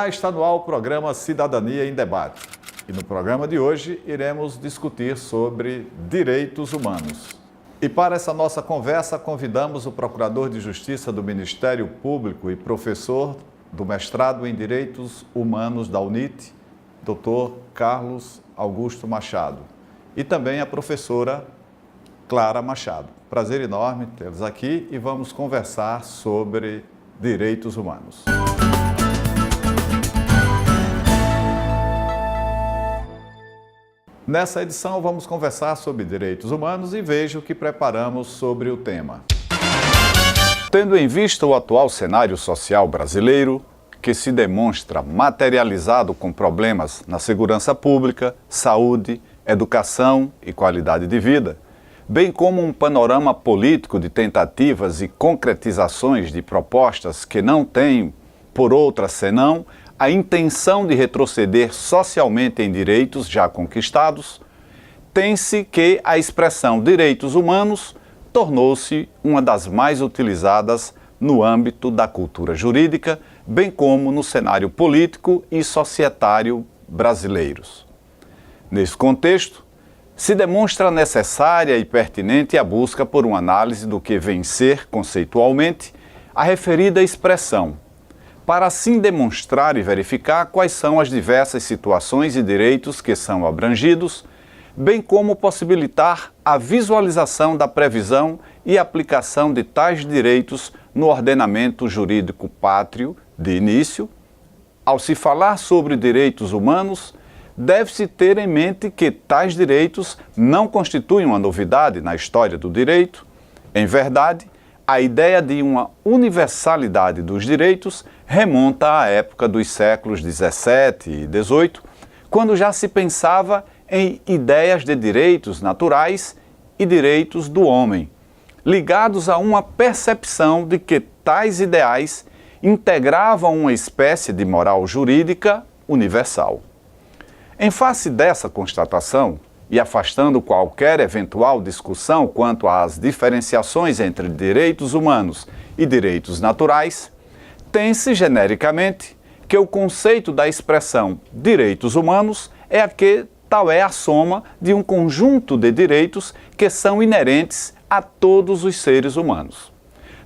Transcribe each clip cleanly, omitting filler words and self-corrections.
Olá, está no ar o programa Cidadania em Debate. E no programa de hoje iremos discutir sobre direitos humanos. E para essa nossa conversa convidamos o Procurador de Justiça do Ministério Público e professor do mestrado em Direitos Humanos da UNIT, Dr. Carlos Augusto Machado. E também a professora Clara Machado. Prazer enorme tê-los aqui e vamos conversar sobre direitos humanos. Nessa edição vamos conversar sobre direitos humanos e veja o que preparamos sobre o tema. Tendo em vista o atual cenário social brasileiro, que se demonstra materializado com problemas na segurança pública, saúde, educação e qualidade de vida, bem como um panorama político de tentativas e concretizações de propostas que não têm por outra senão a intenção de retroceder socialmente em direitos já conquistados, tem-se que a expressão direitos humanos tornou-se uma das mais utilizadas no âmbito da cultura jurídica, bem como no cenário político e societário brasileiros. Nesse contexto, se demonstra necessária e pertinente a busca por uma análise do que vem ser, conceitualmente, a referida expressão, para assim demonstrar e verificar quais são as diversas situações e direitos que são abrangidos, bem como possibilitar a visualização da previsão e aplicação de tais direitos no ordenamento jurídico pátrio de início. Ao se falar sobre direitos humanos, deve-se ter em mente que tais direitos não constituem uma novidade na história do direito. Em verdade, a ideia de uma universalidade dos direitos remonta à época dos séculos XVII e XVIII, quando já se pensava em ideias de direitos naturais e direitos do homem, ligados a uma percepção de que tais ideais integravam uma espécie de moral jurídica universal. Em face dessa constatação, e afastando qualquer eventual discussão quanto às diferenciações entre direitos humanos e direitos naturais, tem-se genericamente que o conceito da expressão direitos humanos é a que tal é a soma de um conjunto de direitos que são inerentes a todos os seres humanos.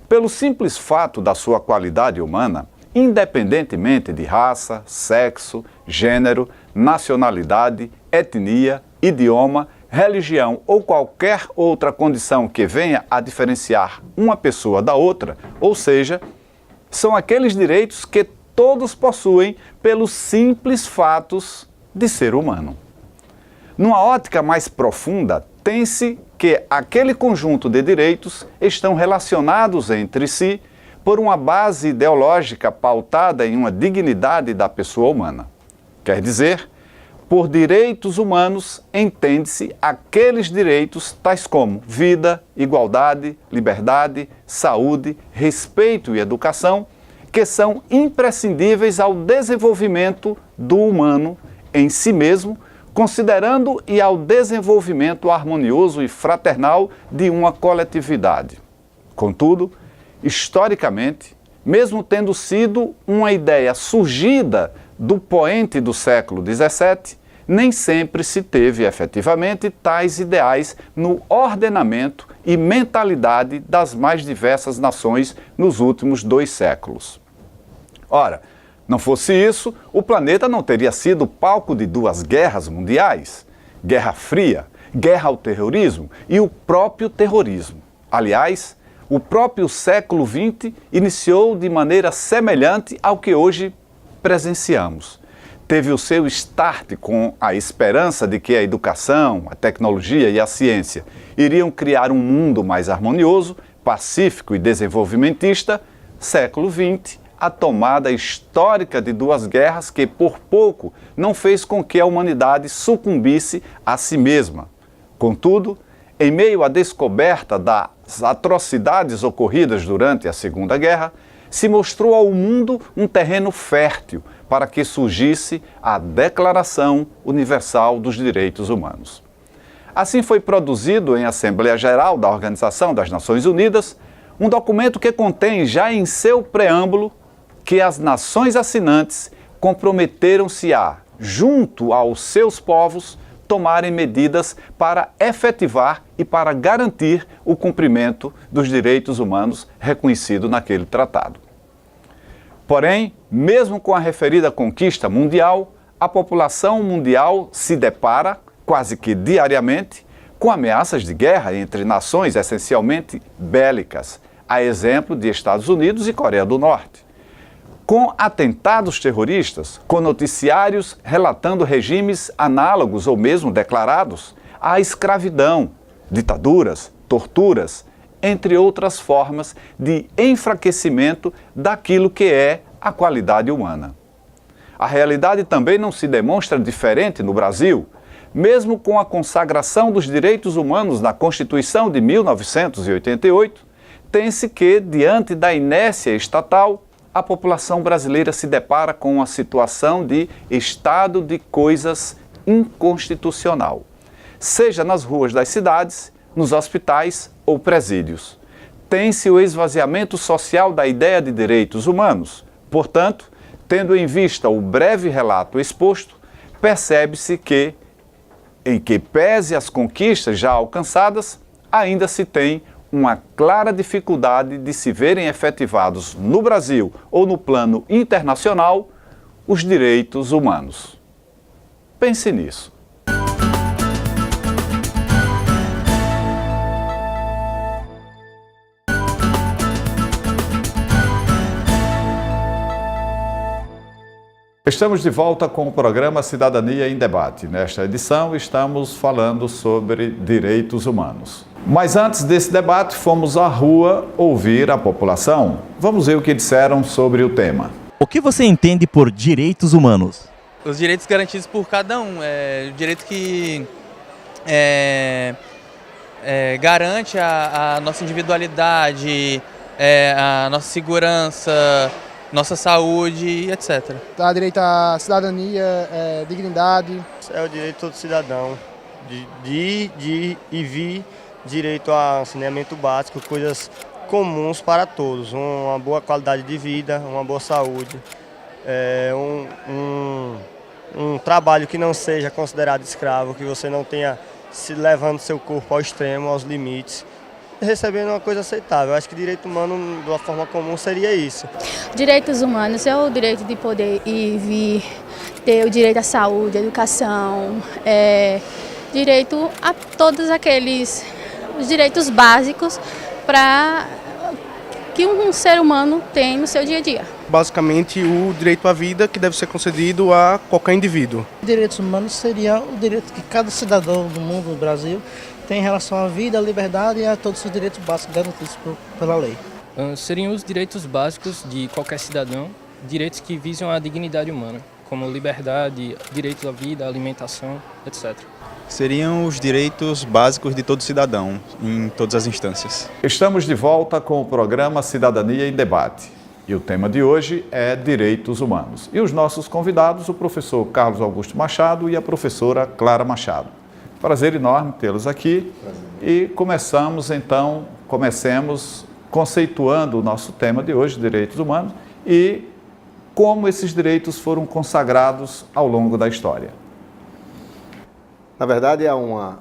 Pelo simples fato da sua qualidade humana, independentemente de raça, sexo, gênero, nacionalidade, etnia, idioma, religião ou qualquer outra condição que venha a diferenciar uma pessoa da outra, ou seja, são aqueles direitos que todos possuem pelos simples fatos de ser humano. Numa ótica mais profunda, tem-se que aquele conjunto de direitos estão relacionados entre si por uma base ideológica pautada em uma dignidade da pessoa humana. Quer dizer, por direitos humanos entende-se aqueles direitos tais como vida, igualdade, liberdade, saúde, respeito e educação, que são imprescindíveis ao desenvolvimento do humano em si mesmo, considerando e ao desenvolvimento harmonioso e fraternal de uma coletividade. Contudo, historicamente, mesmo tendo sido uma ideia surgida do poente do século XVII, nem sempre se teve efetivamente tais ideais no ordenamento e mentalidade das mais diversas nações nos últimos 2 séculos. Ora, não fosse isso, o planeta não teria sido palco de 2 guerras mundiais, Guerra Fria, guerra ao terrorismo e o próprio terrorismo. Aliás, o próprio século XX iniciou de maneira semelhante ao que hoje presenciamos. Teve o seu start com a esperança de que a educação, a tecnologia e a ciência iriam criar um mundo mais harmonioso, pacífico e desenvolvimentista. Século XX, a tomada histórica de 2 guerras que, por pouco, não fez com que a humanidade sucumbisse a si mesma. Contudo, em meio à descoberta das atrocidades ocorridas durante a Segunda Guerra, se mostrou ao mundo um terreno fértil para que surgisse a Declaração Universal dos Direitos Humanos. Assim foi produzido em Assembleia Geral da Organização das Nações Unidas um documento que contém já em seu preâmbulo que as nações assinantes comprometeram-se a, junto aos seus povos, tomarem medidas para efetivar e para garantir o cumprimento dos direitos humanos reconhecido naquele tratado. Porém, mesmo com a referida conquista mundial, a população mundial se depara, quase que diariamente, com ameaças de guerra entre nações essencialmente bélicas, a exemplo de Estados Unidos e Coreia do Norte. Com atentados terroristas, com noticiários relatando regimes análogos ou mesmo declarados à escravidão, ditaduras, torturas, entre outras formas de enfraquecimento daquilo que é a qualidade humana. A realidade também não se demonstra diferente no Brasil, mesmo com a consagração dos direitos humanos na Constituição de 1988, tem-se que, diante da inércia estatal, a população brasileira se depara com uma situação de estado de coisas inconstitucional, seja nas ruas das cidades, nos hospitais ou presídios. Tem-se o esvaziamento social da ideia de direitos humanos. Portanto, tendo em vista o breve relato exposto, percebe-se que, em que pese as conquistas já alcançadas, ainda se tem uma clara dificuldade de se verem efetivados no Brasil ou no plano internacional os direitos humanos. Pense nisso. Estamos de volta com o programa Cidadania em Debate. Nesta edição estamos falando sobre direitos humanos. Mas antes desse debate, fomos à rua ouvir a população. Vamos ver o que disseram sobre o tema. O que você entende por direitos humanos? Os direitos garantidos por cada um. O direito que garante a nossa individualidade, a nossa segurança, nossa saúde, etc. Dá direito à cidadania, dignidade. É o direito do cidadão de ir e vir, direito a saneamento básico, coisas comuns para todos, uma boa qualidade de vida, uma boa saúde, um trabalho que não seja considerado escravo, que você não tenha se levando seu corpo ao extremo, aos limites, recebendo uma coisa aceitável. Eu acho que direito humano, de uma forma comum, seria isso. Direitos humanos é o direito de poder ir e vir, ter o direito à saúde, à educação, direito a todos aqueles os direitos básicos que um ser humano tem no seu dia a dia. Basicamente, o direito à vida que deve ser concedido a qualquer indivíduo. Direitos humanos seria o direito que cada cidadão do mundo, do Brasil, tem em relação à vida, à liberdade e a todos os direitos básicos garantidos pela lei. Seriam os direitos básicos de qualquer cidadão, direitos que visam a dignidade humana, como liberdade, direito à vida, alimentação, etc. Seriam os direitos básicos de todo cidadão, em todas as instâncias. Estamos de volta com o programa Cidadania em Debate. E o tema de hoje é direitos humanos. E os nossos convidados, o professor Carlos Augusto Machado e a professora Clara Machado. Prazer enorme tê-los aqui. E comecemos conceituando o nosso tema de hoje, direitos humanos, e como esses direitos foram consagrados ao longo da história. Na verdade, há uma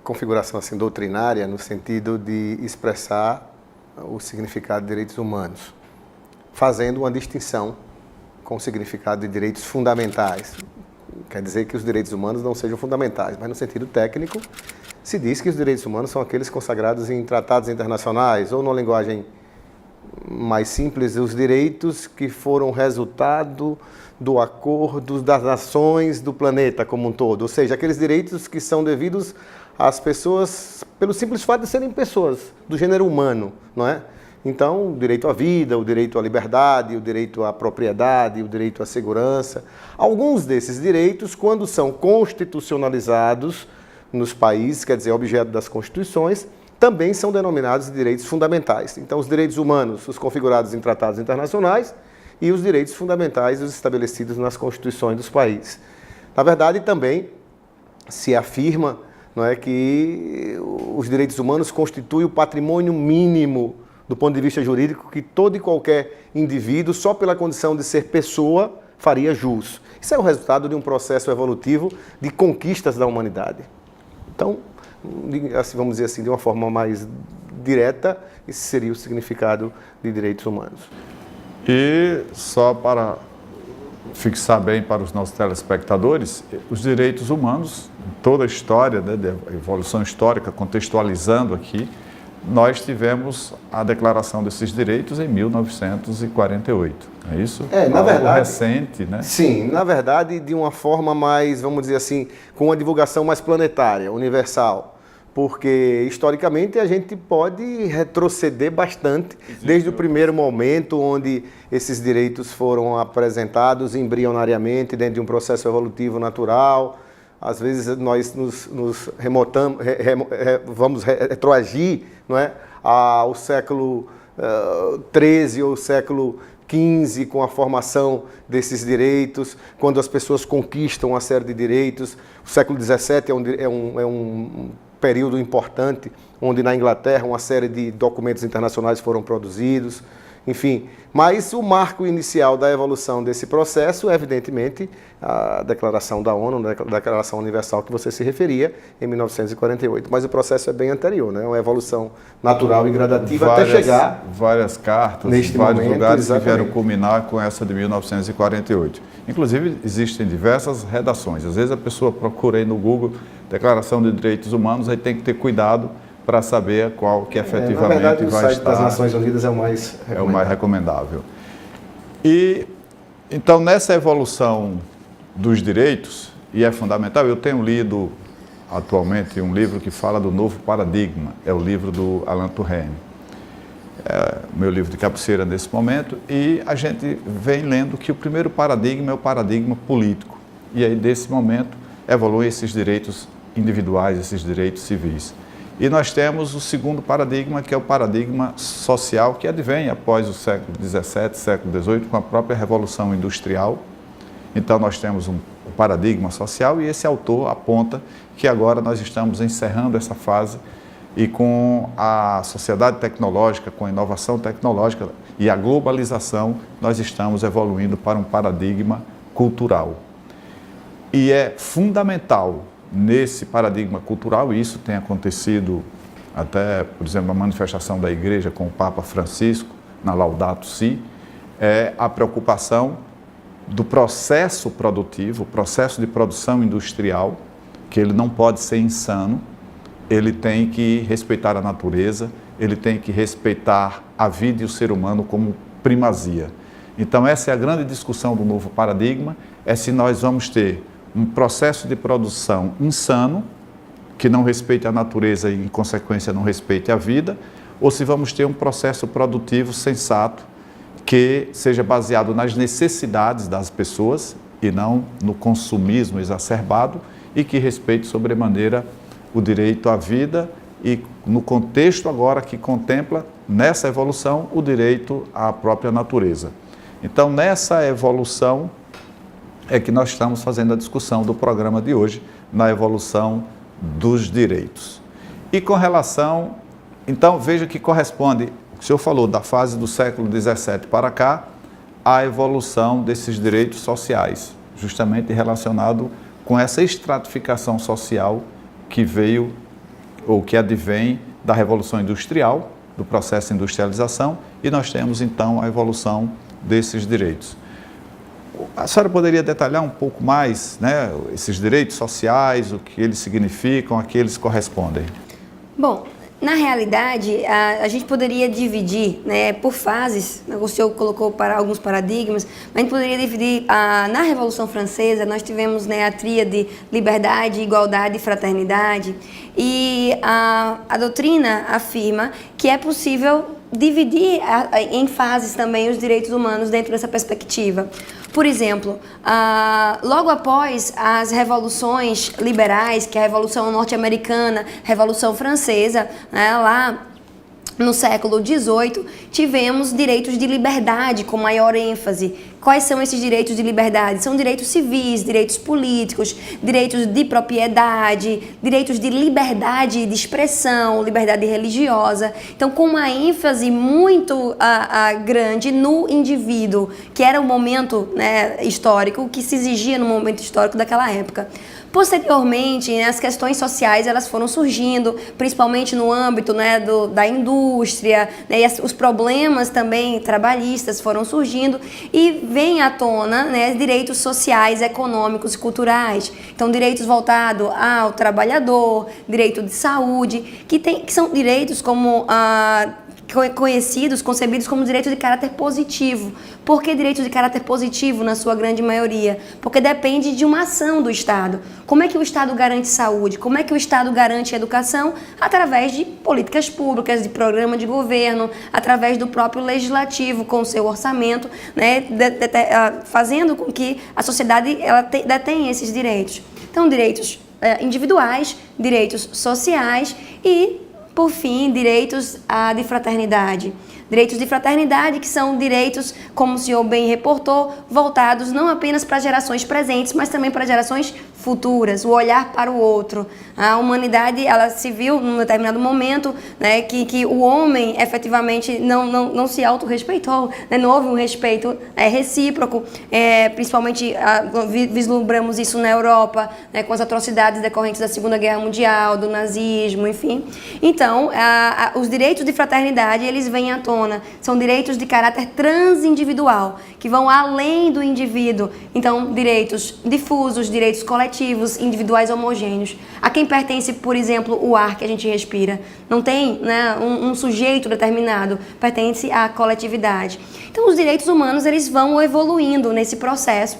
configuração assim, doutrinária no sentido de expressar o significado de direitos humanos, fazendo uma distinção com o significado de direitos fundamentais. Quer dizer que os direitos humanos não sejam fundamentais, mas no sentido técnico se diz que os direitos humanos são aqueles consagrados em tratados internacionais, ou numa linguagem mais simples, os direitos que foram resultado do acordo das nações do planeta como um todo, ou seja, aqueles direitos que são devidos às pessoas pelo simples fato de serem pessoas do gênero humano, não é? Então, o direito à vida, o direito à liberdade, o direito à propriedade, o direito à segurança. Alguns desses direitos, quando são constitucionalizados nos países, quer dizer, objeto das constituições, também são denominados de direitos fundamentais. Então, os direitos humanos, os configurados em tratados internacionais, e os direitos fundamentais, os estabelecidos nas constituições dos países. Na verdade, também se afirma, não é, que os direitos humanos constituem o patrimônio mínimo do ponto de vista jurídico que todo e qualquer indivíduo, só pela condição de ser pessoa, faria jus. Isso é o resultado de um processo evolutivo de conquistas da humanidade. Então, assim, vamos dizer assim, de uma forma mais direta, esse seria o significado de direitos humanos. E só para fixar bem para os nossos telespectadores, os direitos humanos, toda a história, né, da evolução histórica, contextualizando aqui, nós tivemos a declaração desses direitos em 1948, é isso? Na verdade, recente, né? Sim, na verdade, de uma forma mais, vamos dizer assim, com uma divulgação mais planetária, universal, porque historicamente a gente pode retroceder bastante desde o primeiro momento onde esses direitos foram apresentados embrionariamente dentro de um processo evolutivo natural. Às vezes nós nos remotamos, vamos retroagir, não é, ao século XIII ou século XV, com a formação desses direitos, quando as pessoas conquistam uma série de direitos. O século XVII é um período importante, onde na Inglaterra uma série de documentos internacionais foram produzidos. Enfim, mas o marco inicial da evolução desse processo é, evidentemente, a Declaração da ONU, a Declaração Universal que você se referia, em 1948. Mas o processo é bem anterior, né? Uma evolução natural e gradativa até chegar... Várias cartas, neste vários momento, lugares exatamente, que vieram culminar com essa de 1948. Inclusive, existem diversas redações. Às vezes a pessoa procura aí no Google Declaração de Direitos Humanos, aí tem que ter cuidado para saber qual que efetivamente na verdade, vai o site estar... das Nações Unidas é o mais recomendável. É o mais recomendável. E, então, nessa evolução dos direitos, e é fundamental, eu tenho lido atualmente um livro que fala do novo paradigma, é o livro do Alain Touraine. É o meu livro de cabeceira nesse momento, e a gente vem lendo que o primeiro paradigma é o paradigma político. E aí, desse momento, evoluem esses direitos individuais, esses direitos civis. E nós temos o segundo paradigma, que é o paradigma social, que advém após o século XVII, século XVIII, com a própria Revolução Industrial. Então, nós temos um paradigma social e esse autor aponta que agora nós estamos encerrando essa fase e com a sociedade tecnológica, com a inovação tecnológica e a globalização, nós estamos evoluindo para um paradigma cultural. E é fundamental nesse paradigma cultural, e isso tem acontecido até, por exemplo, a manifestação da Igreja com o Papa Francisco, na Laudato Si, é a preocupação do processo produtivo, o processo de produção industrial, que ele não pode ser insano, ele tem que respeitar a natureza, ele tem que respeitar a vida e o ser humano como primazia. Então, essa é a grande discussão do novo paradigma, é se nós vamos ter um processo de produção insano, que não respeite a natureza e, em consequência, não respeite a vida, ou se vamos ter um processo produtivo sensato, que seja baseado nas necessidades das pessoas e não no consumismo exacerbado e que respeite sobremaneira o direito à vida e, no contexto agora que contempla, nessa evolução, o direito à própria natureza. Então, nessa evolução, é que nós estamos fazendo a discussão do programa de hoje, na evolução dos direitos. E com relação, então, veja que corresponde, o senhor falou da fase do século XVII para cá, a evolução desses direitos sociais, justamente relacionado com essa estratificação social que veio, ou que advém da Revolução Industrial, do processo de industrialização, e nós temos, então, a evolução desses direitos. A senhora poderia detalhar um pouco mais, né, esses direitos sociais, o que eles significam, a que eles correspondem? Bom, na realidade, a gente poderia dividir, né, por fases, o senhor colocou para alguns paradigmas, mas a gente poderia dividir, na Revolução Francesa, nós tivemos, né, a tríade liberdade, igualdade e fraternidade, e a doutrina afirma que é possível dividir em fases também os direitos humanos dentro dessa perspectiva. Por exemplo, logo após as revoluções liberais, que é a Revolução Norte-Americana, Revolução Francesa, né, lá no século XVIII, tivemos direitos de liberdade com maior ênfase, Quais são esses direitos de liberdade? São direitos civis, direitos políticos, direitos de propriedade, direitos de liberdade de expressão, liberdade religiosa. Então, com uma ênfase muito grande no indivíduo, que era o momento, né, histórico, que se exigia no momento histórico daquela época. Posteriormente, né, as questões sociais elas foram surgindo, principalmente no âmbito, né, da indústria, né, e os problemas também trabalhistas foram surgindo e vem à tona, né, direitos sociais, econômicos e culturais. Então, direitos voltados ao trabalhador, direito de saúde, que são direitos como concebidos como direitos de caráter positivo. Por que direitos de caráter positivo, na sua grande maioria? Porque depende de uma ação do Estado. Como é que o Estado garante saúde? Como é que o Estado garante educação? Através de políticas públicas, de programa de governo, através do próprio legislativo, com o seu orçamento, né, fazendo com que a sociedade detenha esses direitos. Então, direitos individuais, direitos sociais e, por fim, direitos de fraternidade. Direitos de fraternidade que são direitos, como o senhor bem reportou, voltados não apenas para gerações presentes, mas também para gerações futuras, o olhar para o outro. A humanidade, ela se viu num determinado momento, né, que o homem efetivamente não se autorrespeitou, né, não houve um respeito recíproco, principalmente vislumbramos isso na Europa, né, com as atrocidades decorrentes da Segunda Guerra Mundial, do nazismo, enfim. Então, os direitos de fraternidade, eles vêm à tona, são direitos de caráter transindividual, que vão além do indivíduo. Então, direitos difusos, direitos coletivos, individuais homogêneos. A quem pertence, por exemplo, o ar que a gente respira. Não tem, né, um sujeito determinado, pertence à coletividade. Então, os direitos humanos, eles vão evoluindo nesse processo.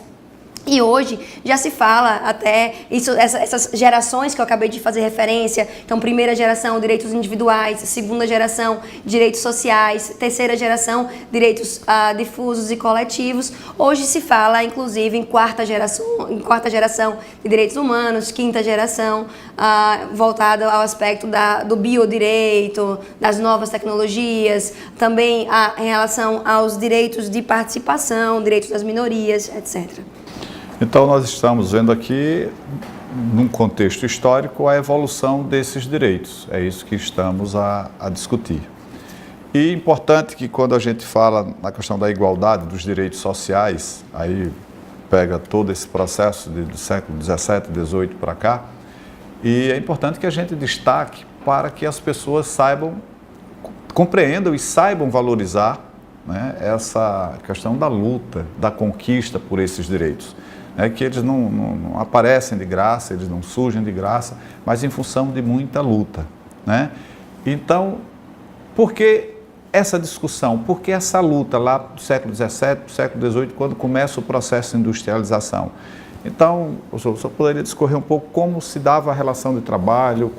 E hoje já se fala até essas gerações que eu acabei de fazer referência. Então, primeira geração, direitos individuais, segunda geração, direitos sociais, terceira geração, direitos difusos e coletivos. Hoje se fala, inclusive, em quarta geração de direitos humanos, quinta geração, voltada ao aspecto do biodireito, das novas tecnologias, também em relação aos direitos de participação, direitos das minorias, etc. Então, nós estamos vendo aqui, num contexto histórico, a evolução desses direitos. É isso que estamos a discutir. E é importante que, quando a gente fala na questão da igualdade dos direitos sociais, aí pega todo esse processo do século XVII, XVIII para cá, e é importante que a gente destaque para que as pessoas compreendam e saibam valorizar, né, essa questão da luta, da conquista por esses direitos. Que eles não aparecem de graça, eles não surgem de graça, mas em função de muita luta, né? Então, por que essa discussão? Por que essa luta lá do século XVII, do século XVIII, quando começa o processo de industrialização? Então, o senhor poderia discorrer um pouco como se dava a relação de trabalho,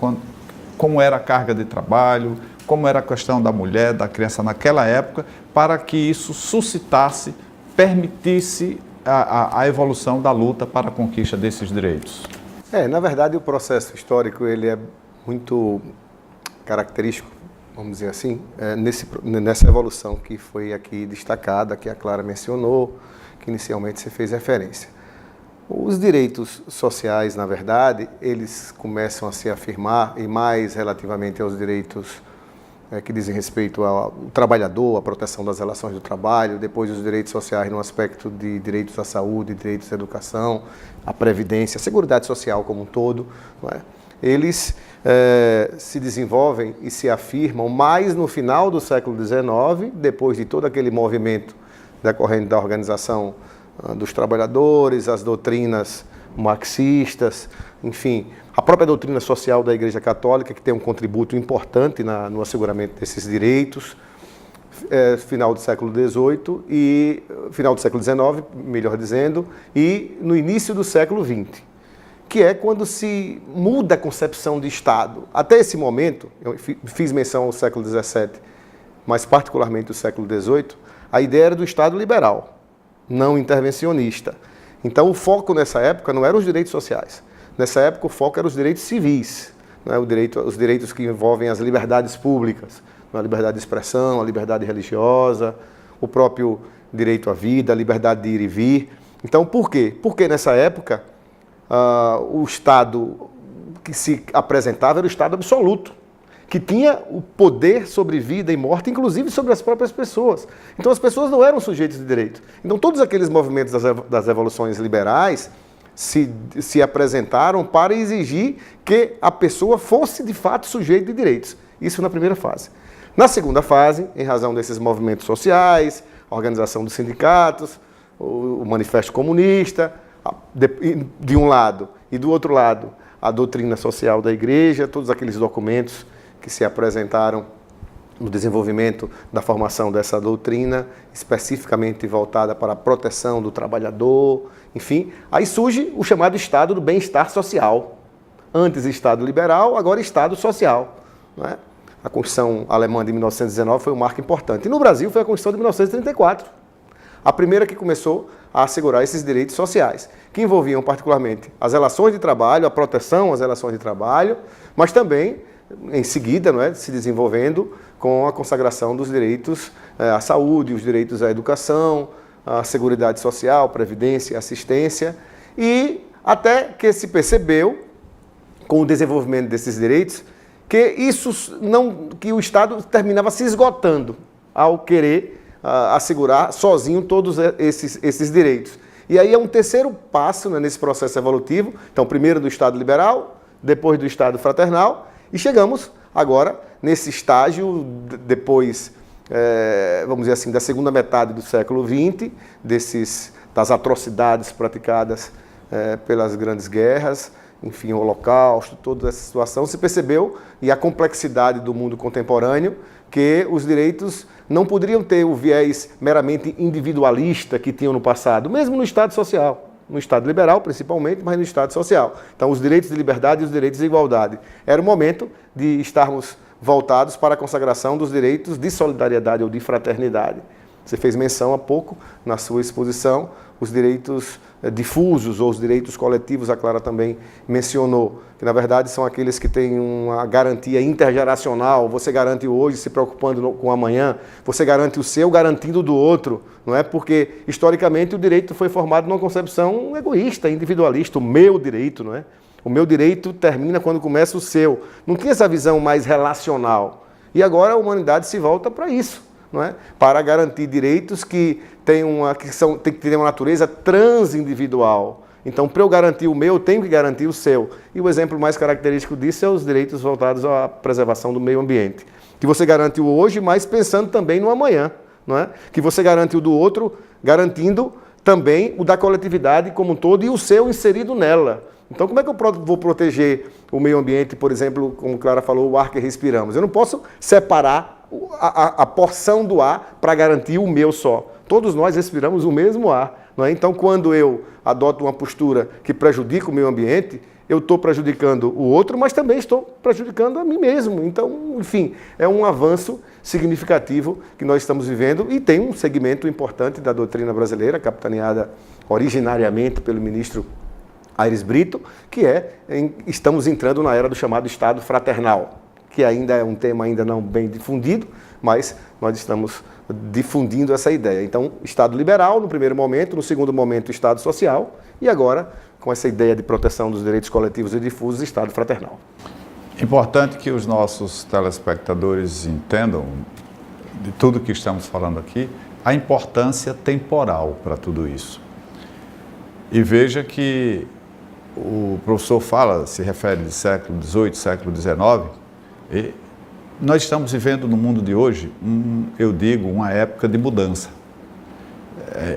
como era a carga de trabalho, como era a questão da mulher, da criança naquela época, para que isso suscitasse, permitisse a evolução da luta para a conquista desses direitos? Na verdade, o processo histórico ele é muito característico, vamos dizer assim, nessa evolução que foi aqui destacada, que a Clara mencionou, que inicialmente você fez referência. Os direitos sociais, na verdade, eles começam a se afirmar, e mais relativamente aos direitos que dizem respeito ao trabalhador, à proteção das relações do trabalho, depois os direitos sociais no aspecto de direitos à saúde, direitos à educação, à previdência, à seguridade social como um todo, não é? Eles se desenvolvem e se afirmam mais no final do século XIX, depois de todo aquele movimento decorrente da organização dos trabalhadores, as doutrinas marxistas, enfim, a própria doutrina social da Igreja Católica, que tem um contributo importante no asseguramento desses direitos, final do século XVIII e final do século XIX, melhor dizendo, e no início do século XX, que é quando se muda a concepção de Estado. Até esse momento, eu fiz menção ao século XVII, mas particularmente do século XVIII, a ideia era do Estado liberal, não intervencionista. Então, o foco nessa época não eram os direitos sociais. Nessa época, o foco eram os direitos civis, né? Os direitos que envolvem as liberdades públicas, a liberdade de expressão, a liberdade religiosa, o próprio direito à vida, liberdade de ir e vir. Então, por quê? Porque nessa época, o Estado que se apresentava era o Estado absoluto, que tinha o poder sobre vida e morte, inclusive sobre as próprias pessoas. Então, as pessoas não eram sujeitos de direito. Então, todos aqueles movimentos das revoluções liberais se apresentaram para exigir que a pessoa fosse, de fato, sujeito de direitos. Isso na primeira fase. Na segunda fase, em razão desses movimentos sociais, a organização dos sindicatos, o Manifesto Comunista, de um lado, e do outro lado, a doutrina social da Igreja, todos aqueles documentos que se apresentaram no desenvolvimento da formação dessa doutrina, especificamente voltada para a proteção do trabalhador, enfim. Aí surge o chamado Estado do Bem-Estar Social. Antes Estado liberal, agora Estado social. Não é? A Constituição Alemã de 1919 foi um marco importante. E no Brasil foi a Constituição de 1934. A primeira que começou a assegurar esses direitos sociais, que envolviam particularmente as relações de trabalho, a proteção às relações de trabalho, mas também, em seguida, não é, se desenvolvendo com a consagração dos direitos à saúde, os direitos à educação, à seguridade social, previdência, assistência, e até que se percebeu, com o desenvolvimento desses direitos, que o Estado terminava se esgotando ao querer assegurar sozinho todos esses direitos. E aí é um terceiro passo, né, nesse processo evolutivo. Então, primeiro do Estado liberal, depois do Estado fraternal, e chegamos agora nesse estágio, depois, vamos dizer assim, da segunda metade do século XX, das atrocidades praticadas pelas grandes guerras, enfim, o Holocausto, toda essa situação, se percebeu, e a complexidade do mundo contemporâneo, que os direitos não poderiam ter o viés meramente individualista que tinham no passado, mesmo no Estado social, no Estado liberal principalmente, mas no Estado social. Então, os direitos de liberdade e os direitos de igualdade. Era o momento de estarmos voltados para a consagração dos direitos de solidariedade ou de fraternidade. Você fez menção há pouco, na sua exposição, os direitos difusos ou os direitos coletivos, a Clara também mencionou, que na verdade são aqueles que têm uma garantia intergeracional. Você garante o hoje se preocupando com o amanhã, você garante o seu garantindo do outro, não é? Porque historicamente o direito foi formado numa concepção egoísta, individualista, o meu direito, não é? O meu direito termina quando começa o seu. Não tinha essa visão mais relacional. E agora a humanidade se volta para isso, não é? Para garantir direitos que têm uma natureza transindividual. Então, para eu garantir o meu, eu tenho que garantir o seu. E o exemplo mais característico disso é os direitos voltados à preservação do meio ambiente. Que você garante o hoje, mas pensando também no amanhã, não é? Que você garante o do outro, garantindo também o da coletividade como um todo e o seu inserido nela. Então, como é que eu vou proteger o meio ambiente, por exemplo, como Clara falou, o ar que respiramos? Eu não posso separar a porção do ar para garantir o meu só. Todos nós respiramos o mesmo ar, não é? Então, quando eu adoto uma postura que prejudica o meio ambiente, eu estou prejudicando o outro, mas também estou prejudicando a mim mesmo. Então, enfim, é um avanço significativo que nós estamos vivendo e tem um segmento importante da doutrina brasileira, capitaneada originariamente pelo ministro Aires Brito, que estamos entrando na era do chamado Estado fraternal, que ainda é um tema ainda não bem difundido, mas nós estamos difundindo essa ideia. Então, Estado liberal no primeiro momento, no segundo momento, Estado social, e agora, com essa ideia de proteção dos direitos coletivos e difusos, Estado fraternal. Importante que os nossos telespectadores entendam, de tudo que estamos falando aqui, a importância temporal para tudo isso. E veja que o professor se refere de século XVIII, século XIX, e nós estamos vivendo no mundo de hoje, eu digo, uma época de mudança.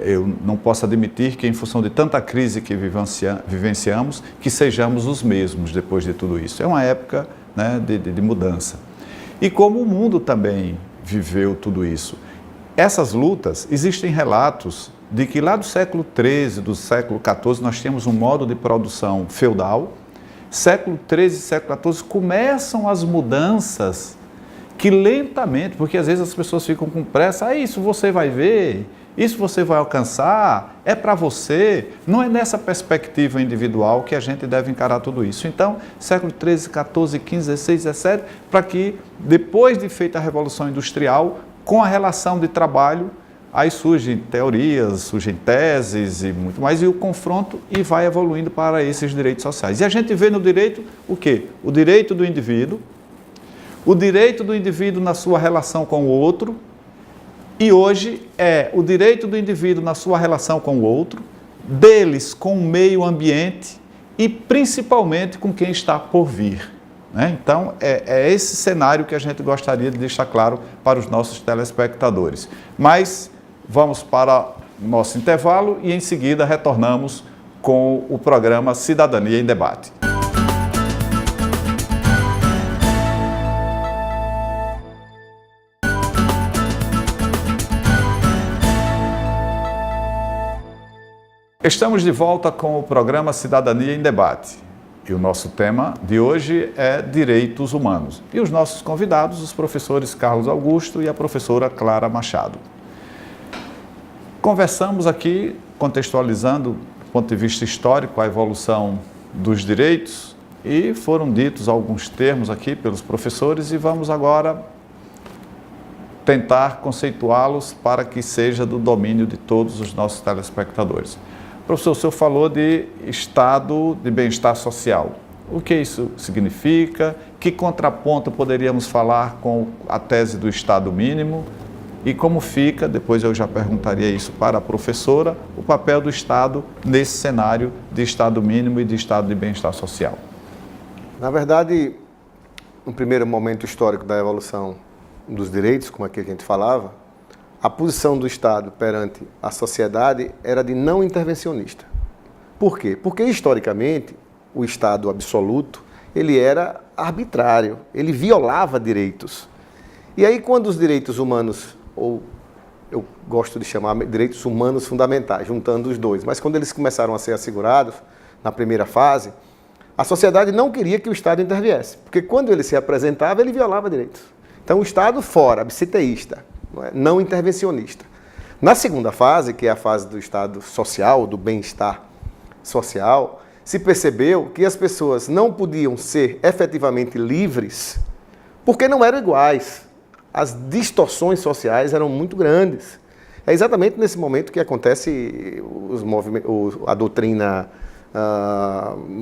Eu não posso admitir que, em função de tanta crise que vivenciamos, que sejamos os mesmos depois de tudo isso. É uma época, né, de mudança. E como o mundo também viveu tudo isso. Essas lutas, existem relatos de que lá do século XIII, do século XIV, nós temos um modo de produção feudal. Século XIII e século XIV começam as mudanças que lentamente, porque às vezes as pessoas ficam com pressa, isso você vai ver, isso você vai alcançar, é para você. Não é nessa perspectiva individual que a gente deve encarar tudo isso. Então, século XIII, XIV, XV, XVI, XVII, para que depois de feita a Revolução Industrial, com a relação de trabalho, Aí surgem teorias, surgem teses e muito mais, e o confronto e vai evoluindo para esses direitos sociais. E a gente vê no direito o quê? O direito do indivíduo na sua relação com o outro, e hoje é o direito do indivíduo na sua relação com o outro, deles com o meio ambiente e principalmente com quem está por vir. Então, é esse cenário que a gente gostaria de deixar claro para os nossos telespectadores. Mas vamos para o nosso intervalo e em seguida retornamos com o programa Cidadania em Debate. Estamos de volta com o programa Cidadania em Debate. E o nosso tema de hoje é Direitos Humanos. E os nossos convidados, os professores Carlos Augusto e a professora Clara Machado. Conversamos aqui, contextualizando, do ponto de vista histórico, a evolução dos direitos, e foram ditos alguns termos aqui pelos professores, e vamos agora tentar conceituá-los para que seja do domínio de todos os nossos telespectadores. Professor, o senhor falou de estado de bem-estar social. O que isso significa? Que contraponto poderíamos falar com a tese do estado mínimo? E como fica, depois eu já perguntaria isso para a professora, o papel do Estado nesse cenário de estado mínimo e de estado de bem-estar social? Na verdade, no primeiro momento histórico da evolução dos direitos, como aqui a gente falava, a posição do Estado perante a sociedade era de não intervencionista. Por quê? Porque, historicamente, o Estado absoluto, ele era arbitrário, ele violava direitos. E aí, quando os direitos humanos, ou eu gosto de chamar direitos humanos fundamentais, juntando os dois, mas quando eles começaram a ser assegurados, na primeira fase, a sociedade não queria que o Estado interviesse, porque quando ele se apresentava, ele violava direitos. Então, o Estado fora, absiteísta, não intervencionista. Na segunda fase, que é a fase do estado social, do bem-estar social, se percebeu que as pessoas não podiam ser efetivamente livres porque não eram iguais. As distorções sociais eram muito grandes. É exatamente nesse momento que acontece a doutrina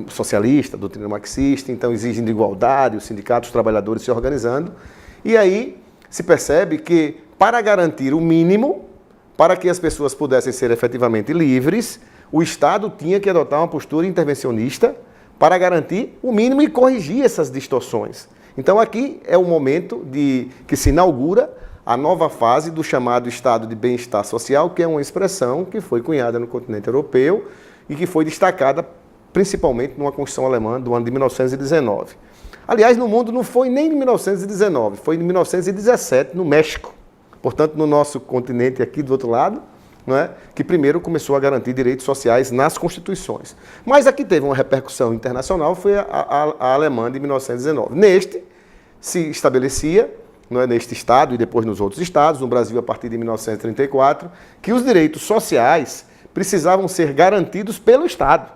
socialista, a doutrina marxista, então exigem de igualdade, os sindicatos, os trabalhadores se organizando, e aí se percebe que para garantir o mínimo, para que as pessoas pudessem ser efetivamente livres, o Estado tinha que adotar uma postura intervencionista para garantir o mínimo e corrigir essas distorções. Então aqui é o momento que se inaugura a nova fase do chamado estado de bem-estar social, que é uma expressão que foi cunhada no continente europeu e que foi destacada principalmente numa Constituição alemã do ano de 1919. Aliás, no mundo não foi nem em 1919, foi em 1917, no México. Portanto, no nosso continente aqui do outro lado, não é, que primeiro começou a garantir direitos sociais nas constituições. Mas aqui teve uma repercussão internacional, foi a alemã de 1919. Neste, se estabelecia, não é, neste estado e depois nos outros estados, no Brasil a partir de 1934, que os direitos sociais precisavam ser garantidos pelo Estado,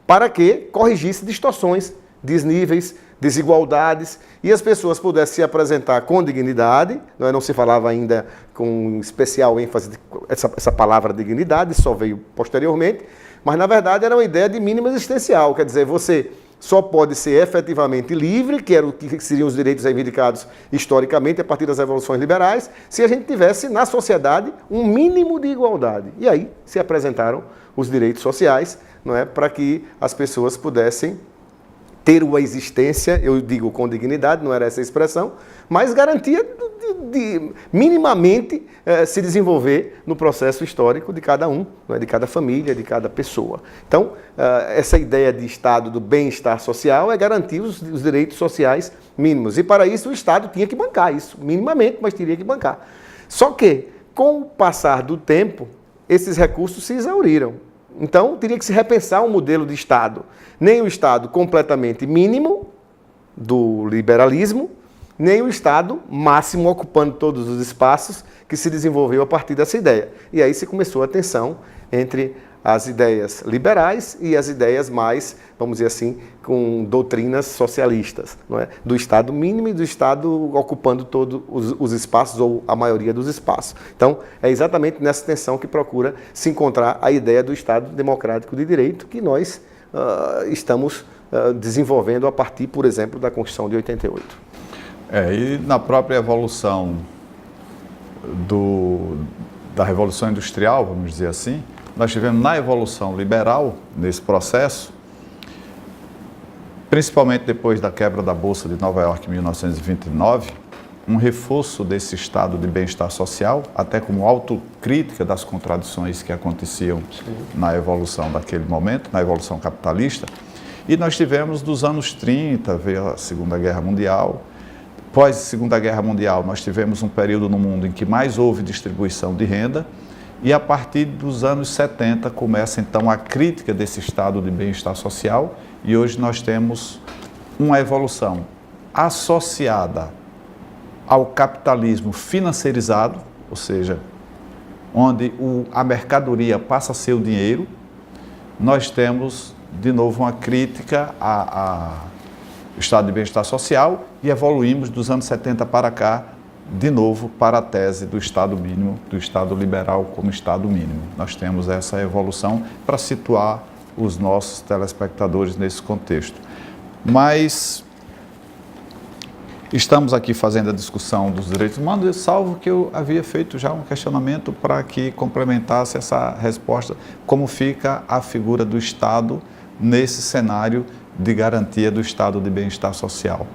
para que corrigisse distorções, desníveis, desigualdades, e as pessoas pudessem se apresentar com dignidade, não se falava ainda com especial ênfase essa palavra dignidade, só veio posteriormente, mas na verdade era uma ideia de mínimo existencial, quer dizer, você só pode ser efetivamente livre, que era o que seriam os direitos reivindicados historicamente a partir das revoluções liberais, se a gente tivesse na sociedade um mínimo de igualdade. E aí se apresentaram os direitos sociais, não é, para que as pessoas pudessem ter uma existência, eu digo com dignidade, não era essa a expressão, mas garantia de minimamente se desenvolver no processo histórico de cada um, não é, de cada família, de cada pessoa. Então, essa ideia de Estado do bem-estar social é garantir os direitos sociais mínimos. E para isso o Estado tinha que bancar isso, minimamente, mas teria que bancar. Só que, com o passar do tempo, esses recursos se exauriram. Então, teria que se repensar um modelo de Estado. Nem o Estado completamente mínimo do liberalismo, nem o Estado máximo ocupando todos os espaços que se desenvolveu a partir dessa ideia. E aí se começou a tensão entre as ideias liberais e as ideias mais, vamos dizer assim, com doutrinas socialistas, não é? Do Estado mínimo e do Estado ocupando todos os espaços ou a maioria dos espaços. Então, é exatamente nessa tensão que procura se encontrar a ideia do Estado democrático de direito que nós estamos desenvolvendo a partir, por exemplo, da Constituição de 88. E na própria evolução da Revolução Industrial, vamos dizer assim, nós tivemos na evolução liberal, nesse processo, principalmente depois da quebra da Bolsa de Nova York em 1929, um reforço desse estado de bem-estar social, até como autocrítica das contradições que aconteciam na evolução daquele momento, na evolução capitalista. E nós tivemos dos anos 30, veio a Segunda Guerra Mundial. Pós Segunda Guerra Mundial, nós tivemos um período no mundo em que mais houve distribuição de renda, e a partir dos anos 70 começa então a crítica desse estado de bem-estar social, e hoje nós temos uma evolução associada ao capitalismo financiarizado, ou seja, onde a mercadoria passa a ser o dinheiro. Nós temos, de novo, uma crítica ao estado de bem-estar social e evoluímos dos anos 70 para cá, de novo, para a tese do Estado mínimo, do Estado liberal como Estado mínimo. Nós temos essa evolução para situar os nossos telespectadores nesse contexto. Mas estamos aqui fazendo a discussão dos direitos humanos, salvo que eu havia feito já um questionamento para que complementasse essa resposta, como fica a figura do Estado nesse cenário de garantia do estado de bem-estar social.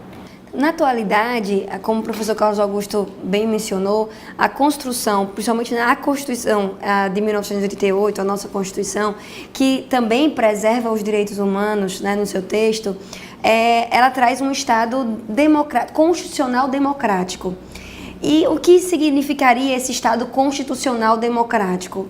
Na atualidade, como o professor Carlos Augusto bem mencionou, a construção, principalmente na Constituição de 1988, a nossa Constituição, que também preserva os direitos humanos, né, no seu texto, ela traz um Estado constitucional democrático. E o que significaria esse Estado constitucional democrático?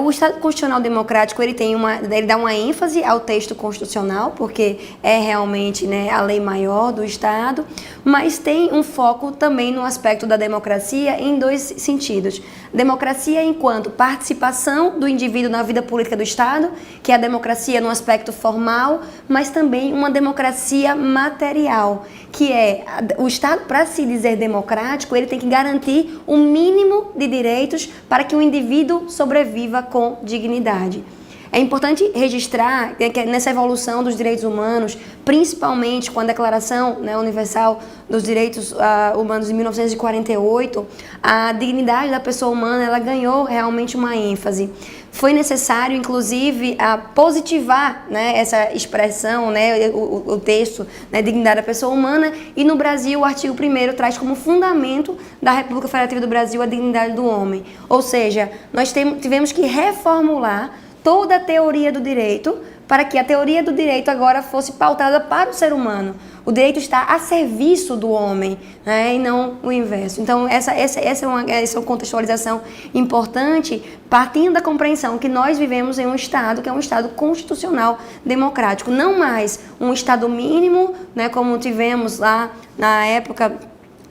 O Estado constitucional democrático ele dá uma ênfase ao texto constitucional, porque é realmente, né, a lei maior do Estado, mas tem um foco também no aspecto da democracia em dois sentidos. Democracia enquanto participação do indivíduo na vida política do Estado, que é a democracia no aspecto formal, mas também uma democracia material, que é o Estado, para se dizer democrático, ele tem que garantir um mínimo de direitos para que o indivíduo sobreviva com dignidade. É importante registrar que nessa evolução dos direitos humanos, principalmente com a Declaração, né, Universal dos Direitos Humanos de 1948, a dignidade da pessoa humana ela ganhou realmente uma ênfase. Foi necessário, inclusive, positivar, né, essa expressão, né, o texto, né, dignidade da pessoa humana, e no Brasil o artigo 1º traz como fundamento da República Federativa do Brasil a dignidade do homem. Ou seja, nós tivemos que reformular toda a teoria do direito para que a teoria do direito agora fosse pautada para o ser humano. O direito está a serviço do homem, né, e não o inverso. Então, essa é uma contextualização importante, partindo da compreensão que nós vivemos em um Estado que é um Estado constitucional democrático, não mais um Estado mínimo, né, como tivemos lá na época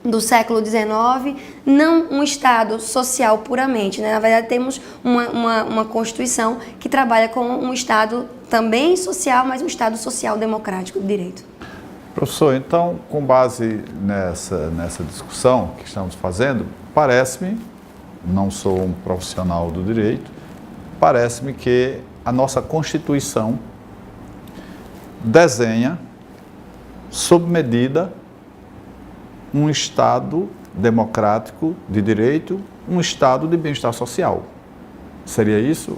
do século XIX, não um Estado social puramente, né? Na verdade, temos uma Constituição que trabalha com um Estado também social, mas um Estado social democrático de direito. Professor, então, com base nessa discussão que estamos fazendo, parece-me, não sou um profissional do direito, parece-me que a nossa Constituição desenha, sob medida, um Estado democrático de direito, um Estado de bem-estar social. Seria isso?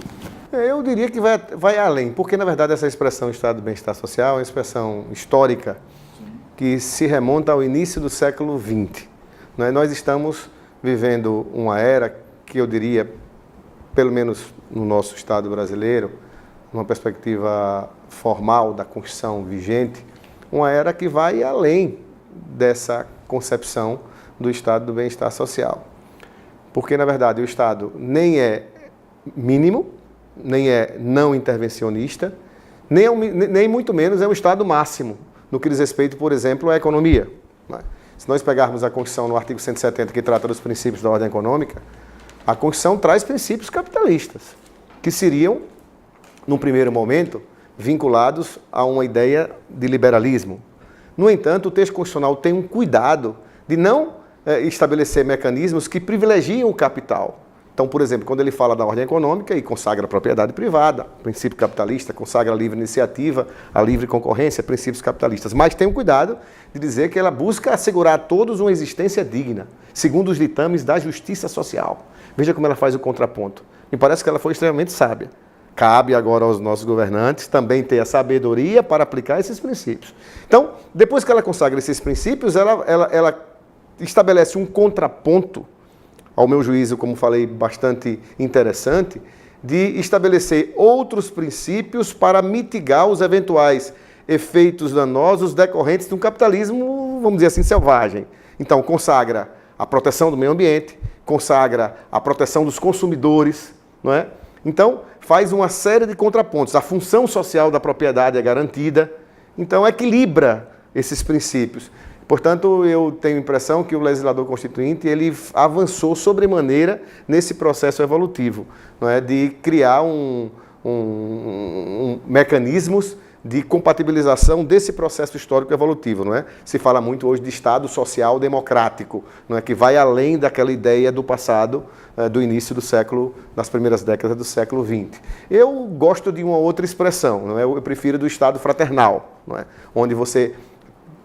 Eu diria que vai além, porque, na verdade, essa expressão Estado de bem-estar social é uma expressão histórica que se remonta ao início do século XX. Nós estamos vivendo uma era que eu diria, pelo menos no nosso Estado brasileiro, numa perspectiva formal da Constituição vigente, uma era que vai além dessa concepção do Estado do bem-estar social. Porque, na verdade, o Estado nem é mínimo, nem é não intervencionista, nem muito menos é um Estado máximo, no que diz respeito, por exemplo, à economia. Se nós pegarmos a Constituição no artigo 170, que trata dos princípios da ordem econômica, a Constituição traz princípios capitalistas, que seriam num primeiro momento, vinculados a uma ideia de liberalismo. No entanto, o texto constitucional tem um cuidado de não estabelecer mecanismos que privilegiam o capital. Então, por exemplo, quando ele fala da ordem econômica e consagra a propriedade privada, princípio capitalista, consagra a livre iniciativa, a livre concorrência, princípios capitalistas. Mas tem um cuidado de dizer que ela busca assegurar a todos uma existência digna, segundo os ditames da justiça social. Veja como ela faz o contraponto. Me parece que ela foi extremamente sábia. Cabe agora aos nossos governantes também ter a sabedoria para aplicar esses princípios. Então, depois que ela consagra esses princípios, ela estabelece um contraponto, ao meu juízo, como falei, bastante interessante, de estabelecer outros princípios para mitigar os eventuais efeitos danosos decorrentes de um capitalismo, vamos dizer assim, selvagem. Então, consagra a proteção do meio ambiente, consagra a proteção dos consumidores, não é? Então, faz uma série de contrapontos. A função social da propriedade é garantida, então equilibra esses princípios. Portanto, eu tenho a impressão que o legislador constituinte ele avançou sobremaneira nesse processo evolutivo, não é? De criar mecanismos de compatibilização desse processo histórico evolutivo, não é? Se fala muito hoje de Estado social democrático, não é? Que vai além daquela ideia do passado, do início do século, das primeiras décadas do século XX. Eu gosto de uma outra expressão, não é? Eu prefiro do Estado fraternal, não é? Onde você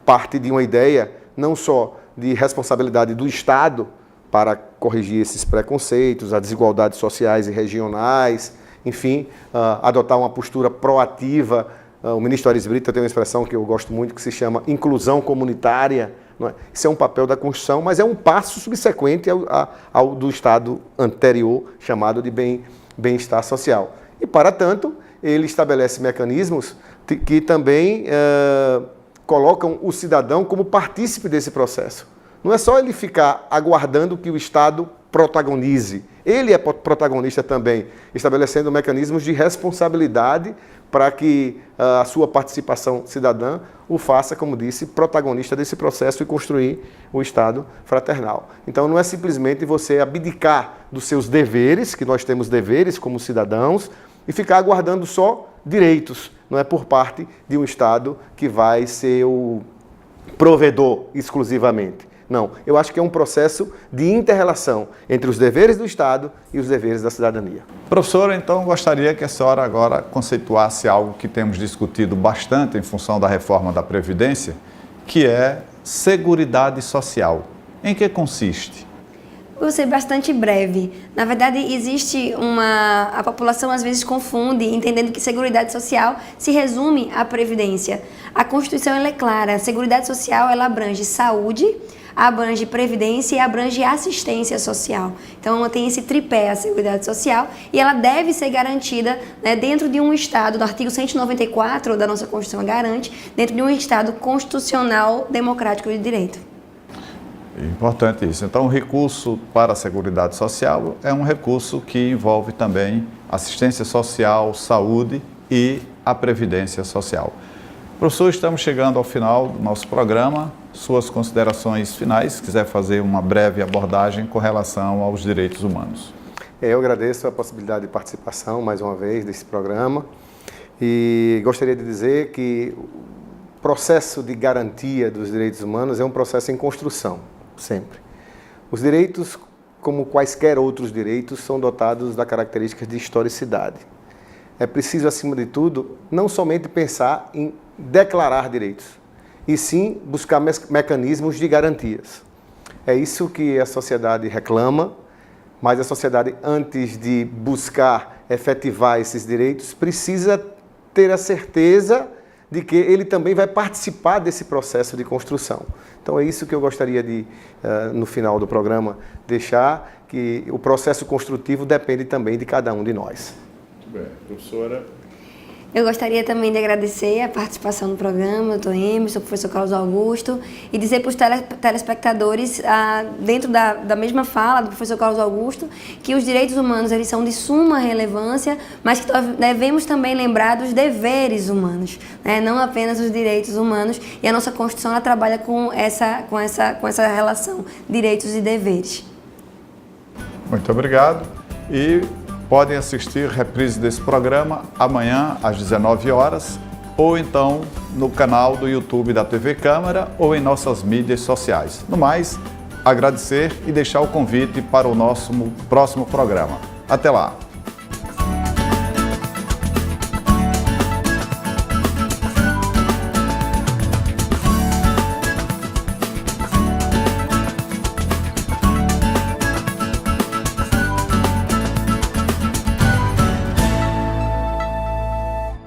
parte de uma ideia não só de responsabilidade do Estado para corrigir esses preconceitos, as desigualdades sociais e regionais, enfim, adotar uma postura proativa. O ministro Aris Brito tem uma expressão que eu gosto muito que se chama inclusão comunitária. Não é? Isso é um papel da Constituição, mas é um passo subsequente ao do Estado anterior, chamado de bem-estar social. E, para tanto, ele estabelece mecanismos que também colocam o cidadão como partícipe desse processo. Não é só ele ficar aguardando que o Estado protagonize. Ele é protagonista também, estabelecendo mecanismos de responsabilidade para que a sua participação cidadã o faça, como disse, protagonista desse processo e construir o Estado fraternal. Então não é simplesmente você abdicar dos seus deveres, que nós temos deveres como cidadãos, e ficar aguardando só direitos, não é por parte de um Estado que vai ser o provedor exclusivamente. Não, eu acho que é um processo de inter-relação entre os deveres do Estado e os deveres da cidadania. Professora, então gostaria que a senhora agora conceituasse algo que temos discutido bastante em função da reforma da Previdência, que é Seguridade Social. Em que consiste? Vou ser bastante breve. Na verdade, existe a população às vezes confunde, entendendo que Seguridade Social se resume à Previdência. A Constituição ela é clara, a Seguridade Social ela abrange saúde, abrange previdência e abrange assistência social. Então, ela tem esse tripé, a Seguridade Social, e ela deve ser garantida, né, dentro de um Estado, do artigo 194 da nossa Constituição garante, dentro de um Estado constitucional democrático de direito. Importante isso. Então, o recurso para a Seguridade Social é um recurso que envolve também assistência social, saúde e a previdência social. Professor, estamos chegando ao final do nosso programa. Suas considerações finais, se quiser fazer uma breve abordagem com relação aos direitos humanos. Eu agradeço a possibilidade de participação, mais uma vez, desse programa. E gostaria de dizer que o processo de garantia dos direitos humanos é um processo em construção, sempre. Os direitos, como quaisquer outros direitos, são dotados da característica de historicidade. É preciso, acima de tudo, não somente pensar em declarar direitos, e sim buscar mecanismos de garantias. É isso que a sociedade reclama, mas a sociedade, antes de buscar efetivar esses direitos, precisa ter a certeza de que ele também vai participar desse processo de construção. Então é isso que eu gostaria de, no final do programa, deixar, que o processo construtivo depende também de cada um de nós. Muito bem. Professora? Eu gostaria também de agradecer a participação no programa, doutor Emerson, professor Carlos Augusto, e dizer para os telespectadores, dentro da mesma fala do professor Carlos Augusto, que os direitos humanos eles são de suma relevância, mas que devemos também lembrar dos deveres humanos, né? Não apenas os direitos humanos, e a nossa Constituição ela trabalha com essa relação, direitos e deveres. Muito obrigado. E podem assistir reprise desse programa amanhã às 19 horas ou então no canal do YouTube da TV Câmara ou em nossas mídias sociais. No mais, agradecer e deixar o convite para o nosso próximo programa. Até lá!